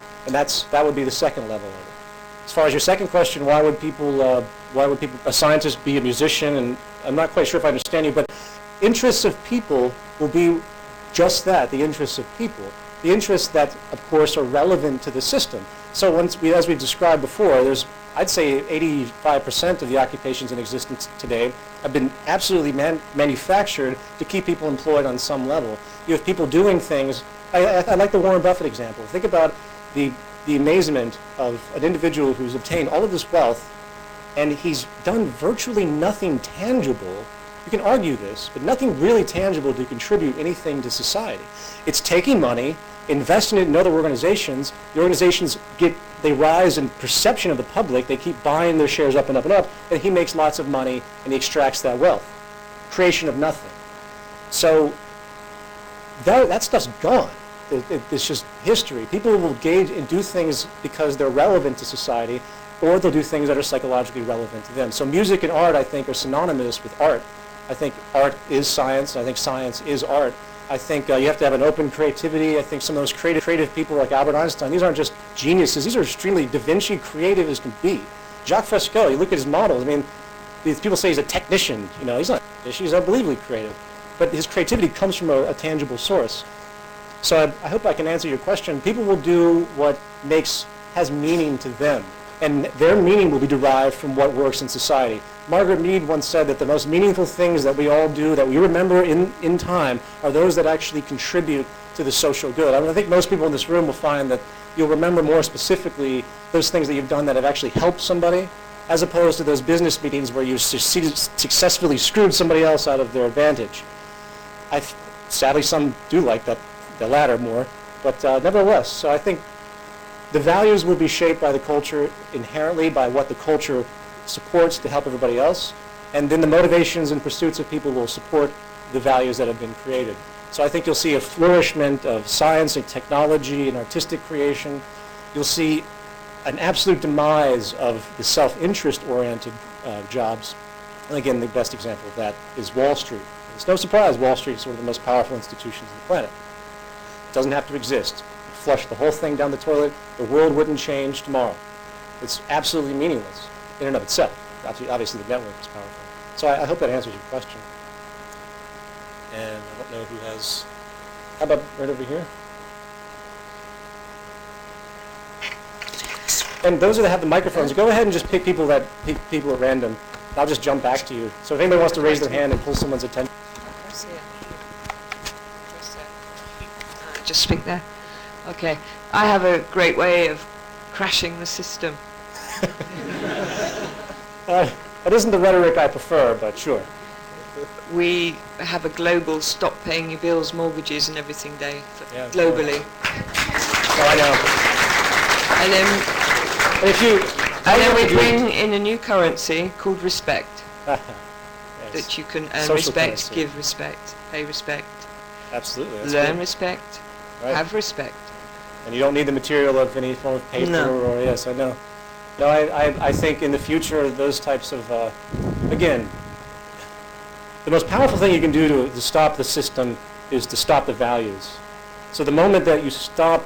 And that would be the second level of it. As far as your second question, why would a scientist be a musician? And I'm not quite sure if I understand you, but interests of people will be just that, the interests of people. The interests that, of course, are relevant to the system. So as we've described before, I'd say 85% of the occupations in existence today have been absolutely manufactured to keep people employed on some level. You have people doing things. I like the Warren Buffett example. Think about the amazement of an individual who's obtained all of this wealth, and he's done virtually nothing tangible. You can argue this, but nothing really tangible to contribute anything to society. It's taking money, investing it in other organizations. The organizations they rise in perception of the public. They keep buying their shares up and up and up, and he makes lots of money and he extracts that wealth. Creation of nothing. So that stuff's gone. It's just history. People will engage and do things because they're relevant to society, or they'll do things that are psychologically relevant to them. So music and art, I think, are synonymous with art. I think art is science. I think science is art. I think you have to have an open creativity. I think some of those creative people like Albert Einstein, these aren't just geniuses. These are extremely Da Vinci creative as can be. Jacques Fresco, you look at his models. I mean, these people say he's a technician. He's not. He's unbelievably creative. But his creativity comes from a tangible source. So I hope I can answer your question. People will do what has meaning to them. And their meaning will be derived from what works in society. Margaret Mead once said that the most meaningful things that we all do, that we remember in time, are those that actually contribute to the social good. I think most people in this room will find that you'll remember more specifically those things that you've done that have actually helped somebody, as opposed to those business meetings where you successfully screwed somebody else out of their advantage. Sadly, some do like the latter more, but nevertheless, so I think the values will be shaped by the culture inherently, by what the culture supports to help everybody else, and then the motivations and pursuits of people will support the values that have been created. So I think you'll see a flourishment of science and technology and artistic creation. You'll see an absolute demise of the self-interest-oriented jobs. And again, the best example of that is Wall Street. It's no surprise Wall Street is one of the most powerful institutions on the planet. It doesn't have to exist. Flush the whole thing down the toilet, the world wouldn't change tomorrow. It's absolutely meaningless in and of itself. Obviously, the network is powerful. So I hope that answers your question. And I don't know who has... How about right over here? And those that have the microphones, go ahead and just pick people at random. I'll just jump back to you. So if anybody wants to raise their hand and pull someone's attention. Just speak there. Okay. I have a great way of crashing the system. That isn't the rhetoric I prefer, but sure. We have a global stop paying your bills, mortgages and everything day globally. Oh, I know. And then we bring in a new currency called respect. Yes. That you can earn Social respect, currency. give respect, pay respect, Absolutely. That's learn good. respect, Right. have respect. And you don't need the material of any form of paper or, yes, I know. No, I think in the future, those types of, again, the most powerful thing you can do to stop the system is to stop the values. So the moment that you stop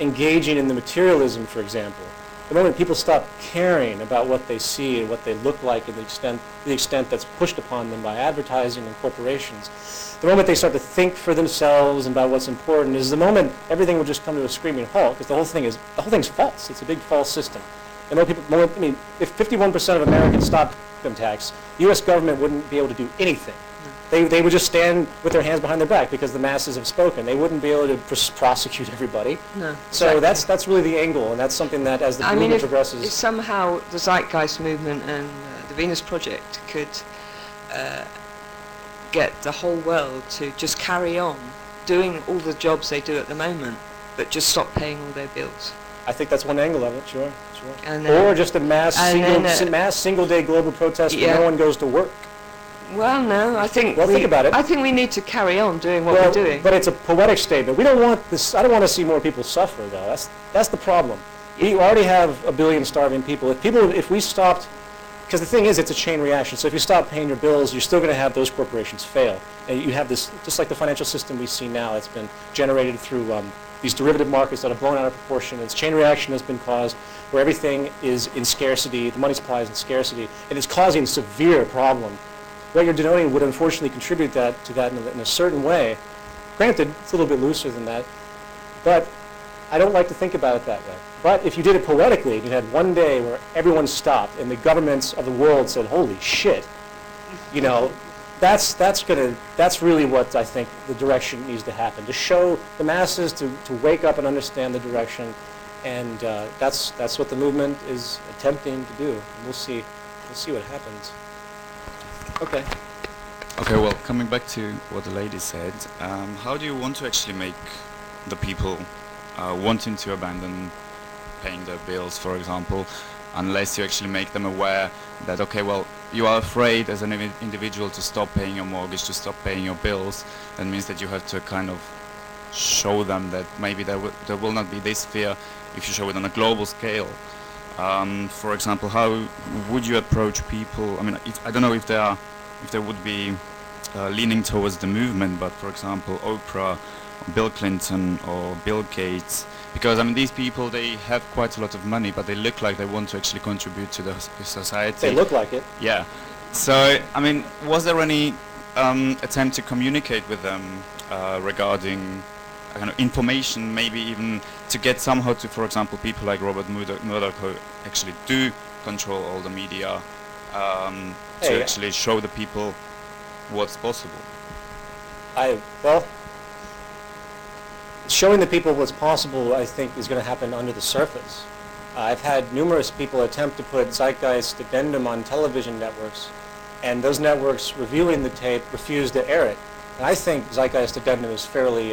engaging in the materialism, for example, the moment people stop caring about what they see and what they look like and the extent that's pushed upon them by advertising and corporations, the moment they start to think for themselves and about what's important is the moment everything will just come to a screaming halt, because the whole thing's false. It's a big false system. And if 51% of Americans stopped income tax, the U.S. government wouldn't be able to do anything. They would just stand with their hands behind their back because the masses have spoken. They wouldn't be able to prosecute everybody. No. So exactly. that's really the angle, and that's something that as the movement progresses. If somehow the Zeitgeist movement and the Venus Project could get the whole world to just carry on doing all the jobs they do at the moment, but just stop paying all their bills. I think that's one angle of it, sure. And Or just a mass single-day global protest where no one goes to work. Well, no, I think... Well, think about it. I think we need to carry on doing what we're doing. But it's a poetic statement. We don't want this... I don't want to see more people suffer, though. That's the problem. We already have 1 billion starving people. If we stopped because the thing is, it's a chain reaction. So if you stop paying your bills, you're still going to have those corporations fail. And you have this, just like the financial system we see now, it's been generated through these derivative markets that have blown out of proportion. Its chain reaction has been caused where everything is in scarcity, the money supply is in scarcity, and it's causing severe problem. What you're denoting would unfortunately contribute to that in a certain way. Granted, it's a little bit looser than that, but I don't like to think about it that way. But if you did it poetically, you had one day where everyone stopped and the governments of the world said, holy shit, you know, that's really what I think the direction needs to happen, to show the masses to wake up and understand the direction, and that's what the movement is attempting to do. And we'll see what happens. Okay. Okay, well, coming back to what the lady said, how do you want to actually make the people wanting to abandon paying their bills, for example, unless you actually make them aware that, okay, well, you are afraid as an individual to stop paying your mortgage, to stop paying your bills. That means that you have to kind of show them that maybe there will not be this fear if you show it on a global scale. For example, how would you approach people? I mean, I don't know if they would be leaning towards the movement, but for example, Oprah, Bill Clinton, or Bill Gates, because I mean, these people, they have quite a lot of money, but they look like they want to actually contribute to the society. They look like it. Yeah. So, I mean, was there any attempt to communicate with them regarding kind of information, maybe even to get somehow to, for example, people like Robert Murdoch who actually do control all the media, to actually show the people what's possible? Well, showing the people what's possible, I think, is going to happen under the surface. I've had numerous people attempt to put Zeitgeist addendum on television networks, and those networks reviewing the tape refuse to air it. And I think Zeitgeist addendum is fairly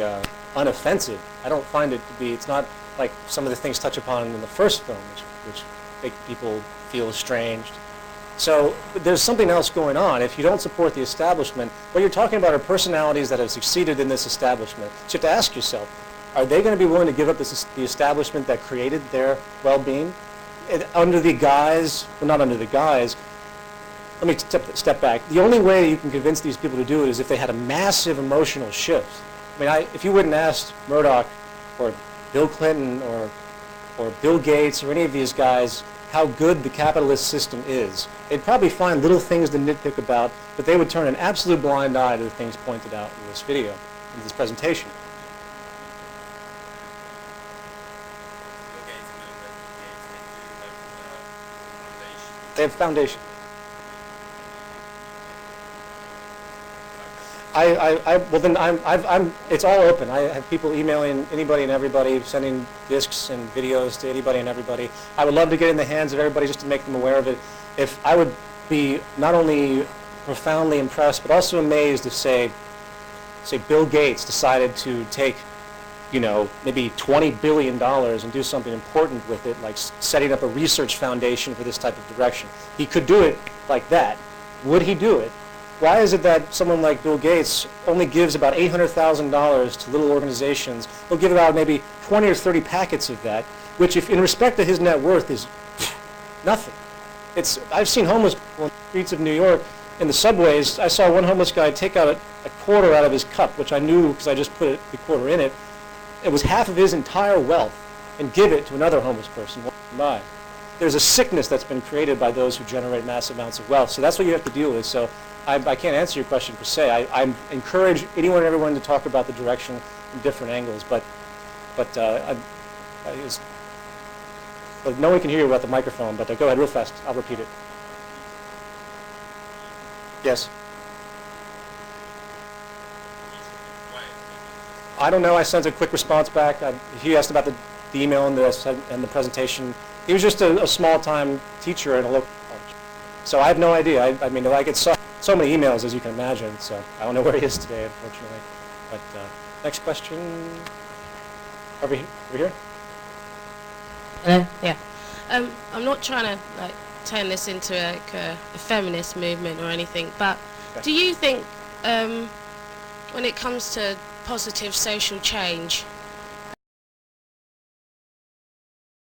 unoffensive. I don't find it to be, it's not like some of the things touched upon in the first film, which make people feel estranged. So there's something else going on. If you don't support the establishment, what you're talking about are personalities that have succeeded in this establishment. So you have to ask yourself, are they going to be willing to give up the establishment that created their well-being? Under the guise, well, not under the guise, let me step back. The only way you can convince these people to do it is if they had a massive emotional shift. I mean, if you wouldn't ask Murdoch or Bill Clinton or Bill Gates or any of these guys how good the capitalist system is, they'd probably find little things to nitpick about, but they would turn an absolute blind eye to the things pointed out in this video, in this presentation. They have foundation. Well then it's all open. I have people emailing anybody and everybody, sending discs and videos to anybody and everybody. I would love to get in the hands of everybody just to make them aware of it. If I would be not only profoundly impressed, but also amazed if, say Bill Gates decided to take, you know, maybe $20 billion and do something important with it, like setting up a research foundation for this type of direction. He could do it like that. Would he do it? Why is it that someone like Bill Gates only gives about $800,000 to little organizations? He'll give about maybe 20 or 30 packets of that, which, if in respect to his net worth, is nothing. I've seen homeless people on the streets of New York in the subways. I saw one homeless guy take out a quarter out of his cup, which I knew because I just put the quarter in it. It was half of his entire wealth, and give it to another homeless person walking by. There's a sickness that's been created by those who generate massive amounts of wealth. So that's what you have to deal with. So I can't answer your question per se. I encourage anyone and everyone to talk about the direction from different angles, but no one can hear you without the microphone, but go ahead real fast. I'll repeat it. Yes? I don't know. I sent a quick response back. He asked about the email and the presentation. He was just a small-time teacher in a local college. So I have no idea. I mean, I get so many emails, as you can imagine, so I don't know where he is today, unfortunately. But next question. Over here? Hello? Yeah. I'm not trying to turn this into a feminist movement or anything, but do you think when it comes to positive social change,